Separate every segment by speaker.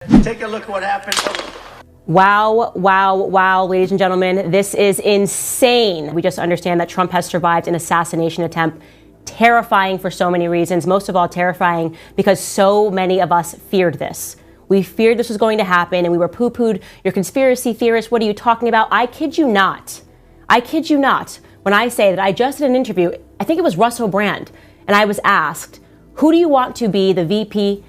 Speaker 1: Take a look at what happened.
Speaker 2: Wow, wow, wow, ladies and gentlemen, this is insane. We just understand that Trump has survived an assassination attempt. Terrifying for so many reasons, most of all terrifying because so many of us feared this. We feared this was going to happen and we were poo-pooed. You're conspiracy theorists, what are you talking about? I kid you not. I kid you not when I say that I just did an interview, I think it was Russell Brand, and I was asked, who do you want to be the VP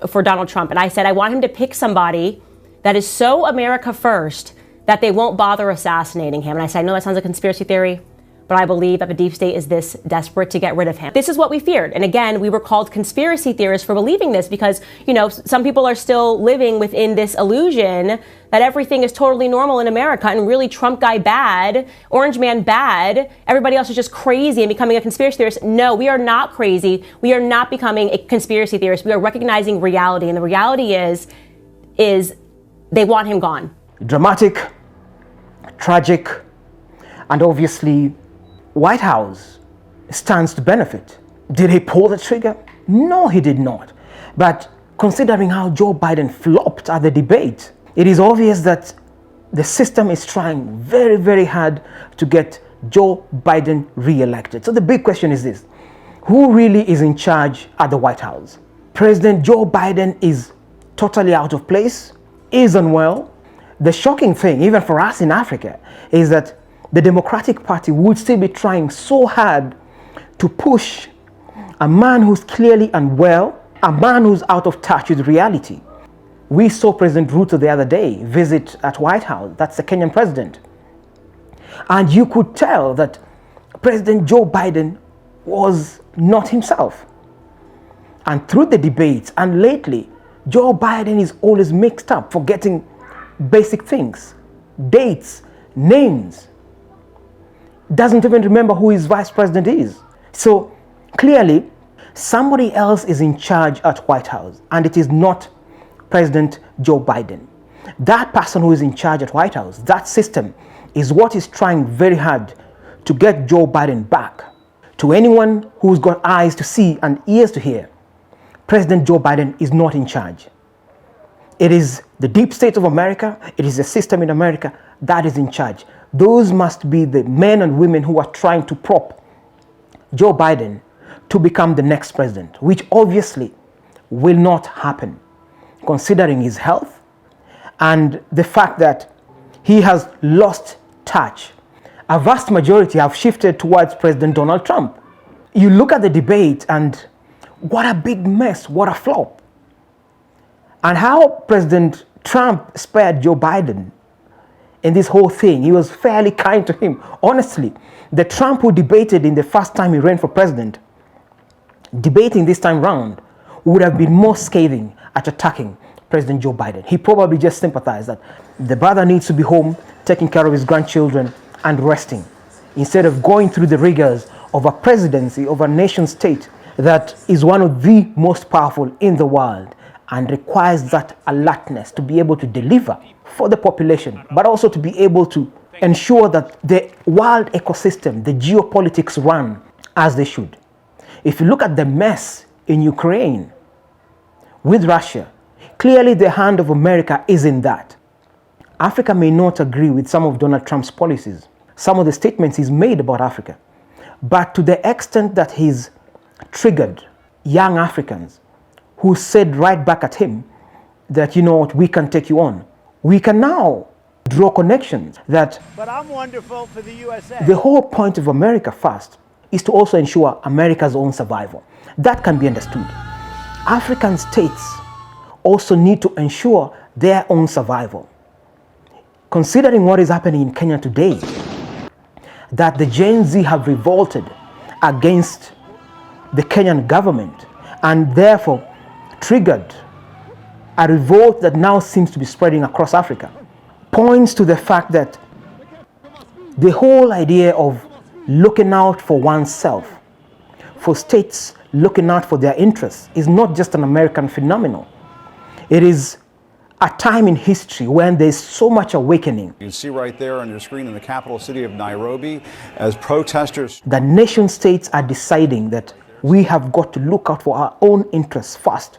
Speaker 2: for Donald Trump? And I said, I want him to pick somebody that is so America first that they won't bother assassinating him. And I said, I know that sounds like a conspiracy theory, but I believe that the deep state is this desperate to get rid of him. This is what we feared. And again, we were called conspiracy theorists for believing this because, you know, some people are still living within this illusion that everything is totally normal in America and really Trump guy bad, orange man bad, everybody else is just crazy and becoming a conspiracy theorist. No, we are not crazy. We are not becoming a conspiracy theorist. We are recognizing reality. And the reality is they want him gone.
Speaker 3: Dramatic, tragic, and obviously White House stands to benefit. Did he pull the trigger? No, he did not. But considering how Joe Biden flopped at the debate, it is obvious that the system is trying very, very hard to get Joe Biden re-elected. So the big question is this: who really is in charge at the White House? President Joe Biden is totally out of place, is unwell. The shocking thing, even for us in Africa, is that the Democratic Party would still be trying so hard to push a man who's clearly unwell, a man who's out of touch with reality. We saw President Ruto the other day visit at White House. That's the Kenyan president. And you could tell that President Joe Biden was not himself. And through the debates and lately, Joe Biden is always mixed up, forgetting basic things, dates, names. Doesn't even remember who his vice president is. So clearly, somebody else is in charge at White House, and it is not President Joe Biden. That person who is in charge at White House, that system, is what is trying very hard to get Joe Biden back. To anyone who's got eyes to see and ears to hear, President Joe Biden is not in charge. It is the deep state of America, it is the system in America that is in charge. Those must be the men and women who are trying to prop Joe Biden to become the next president, which obviously will not happen, considering his health and the fact that he has lost touch. A vast majority have shifted towards President Donald Trump. You look at the debate and what a big mess, what a flop. And how President Trump spared Joe Biden in this whole thing. He was fairly kind to him. Honestly, the Trump who debated in the first time he ran for president, debating this time round, would have been more scathing at attacking President Joe Biden. He probably just sympathized that the brother needs to be home, taking care of his grandchildren and resting, instead of going through the rigors of a presidency of a nation state that is one of the most powerful in the world and requires that alertness to be able to deliver for the population, but also to be able to ensure that the world ecosystem, the geopolitics run as they should. If you look at the mess in Ukraine with Russia, clearly the hand of America is in that. Africa may not agree with some of Donald Trump's policies, some of the statements he's made about Africa, but to the extent that he's triggered young Africans who said right back at him that, you know what, we can take you on. We can now draw connections that
Speaker 1: But I'm wonderful for the USA.
Speaker 3: the whole point of America first is to also ensure America's own survival. That can be understood. African states also need to ensure their own survival. Considering what is happening in Kenya today, that the Gen Z have revolted against the Kenyan government and therefore triggered a revolt that now seems to be spreading across Africa, points to the fact that the whole idea of looking out for oneself, for states looking out for their interests, is not just an American phenomenon. It is a time in history when there's so much awakening.
Speaker 4: You can see right there on your screen in the capital city of Nairobi as protesters.
Speaker 3: The nation states are deciding that we have got to look out for our own interests first,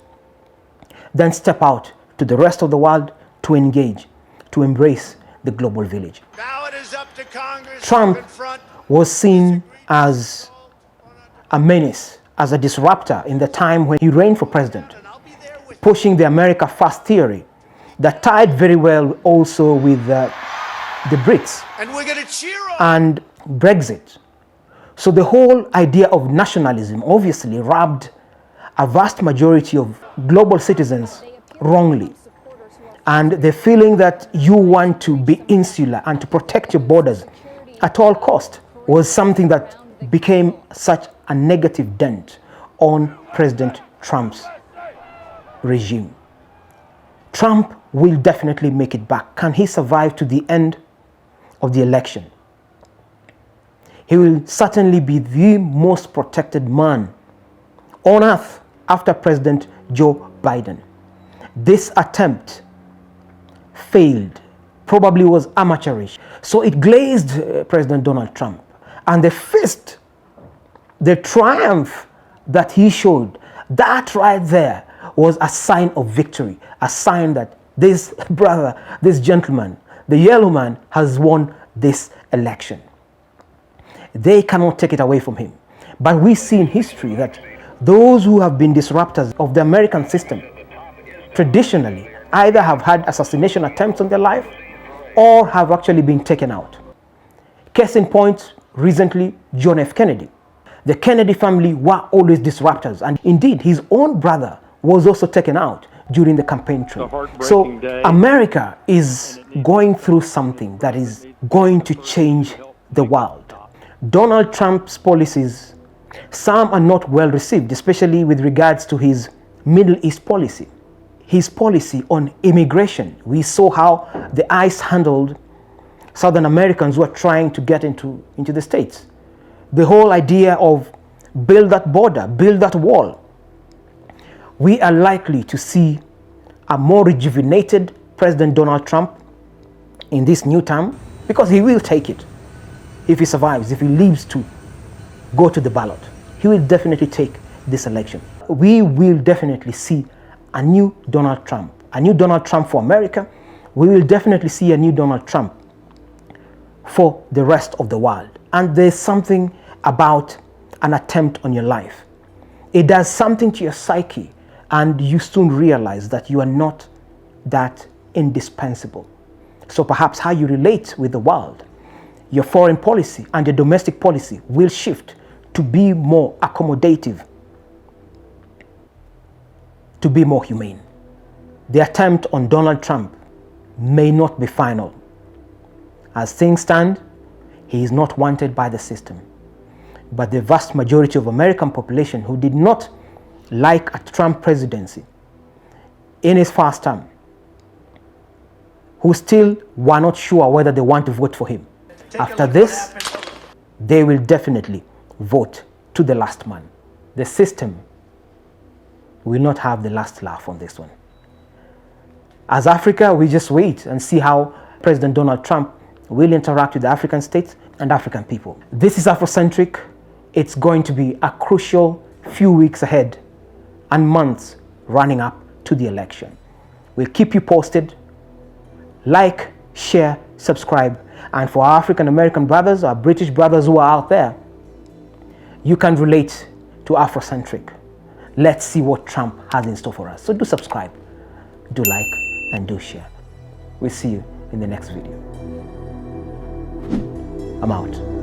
Speaker 3: then step out to the rest of the world to engage, to embrace the global village.
Speaker 1: Now it is up to Congress
Speaker 3: Trump
Speaker 1: to confront
Speaker 3: was seen as a menace, as a disruptor in the time when he reigned for president,
Speaker 1: and I'll be there with
Speaker 3: pushing the America First theory that tied very well also with the BRICS
Speaker 1: and we're going to cheer on
Speaker 3: and Brexit. So the whole idea of nationalism obviously rubbed a vast majority of global citizens wrongly. And the feeling that you want to be insular and to protect your borders at all cost was something that became such a negative dent on President Trump's regime. Trump will definitely make it back. Can he survive to the end of the election? He will certainly be the most protected man on earth after President Joe Biden. This attempt failed, probably was amateurish. So it glazed President Donald Trump. And the triumph that he showed, that right there was a sign of victory, a sign that this brother, this gentleman, the yellow man has won this election. They cannot take it away from him. But we see in history that those who have been disruptors of the American system traditionally either have had assassination attempts on their life or have actually been taken out. Case in point, recently, John F. Kennedy. The Kennedy family were always disruptors, and indeed his own brother was also taken out during the campaign trail. So America is going through something that is going to change the world. Donald Trump's policies, some are not well received, especially with regards to his Middle East policy. His policy on immigration. We saw how the ICE handled Southern Americans who are trying to get into the States. The whole idea of build that border, build that wall. We are likely to see a more rejuvenated President Donald Trump in this new term, because he will take it. If he survives, if he lives to go to the ballot, he will definitely take this election. We will definitely see a new Donald Trump for America. We will definitely see a new Donald Trump for the rest of the world. And there's something about an attempt on your life. It does something to your psyche, and you soon realize that you are not that indispensable. So perhaps how you relate with the world, your foreign policy and your domestic policy will shift to be more accommodative, to be more humane. The attempt on Donald Trump may not be final. As things stand, he is not wanted by the system. But the vast majority of American population who did not like a Trump presidency in his first term, who still were not sure whether they want to vote for him, after this, they will definitely vote to the last man. The system will not have the last laugh on this one. As Africa, we just wait and see how President Donald Trump will interact with the African states and African people. This is Afrocentric. It's going to be a crucial few weeks ahead and months running up to the election. We'll keep you posted. Like, share, subscribe. And for our African American brothers, our British brothers who are out there, you can relate to Afrocentric. Let's see what Trump has in store for us. So do subscribe, do like, and do share. We'll see you in the next video. I'm out.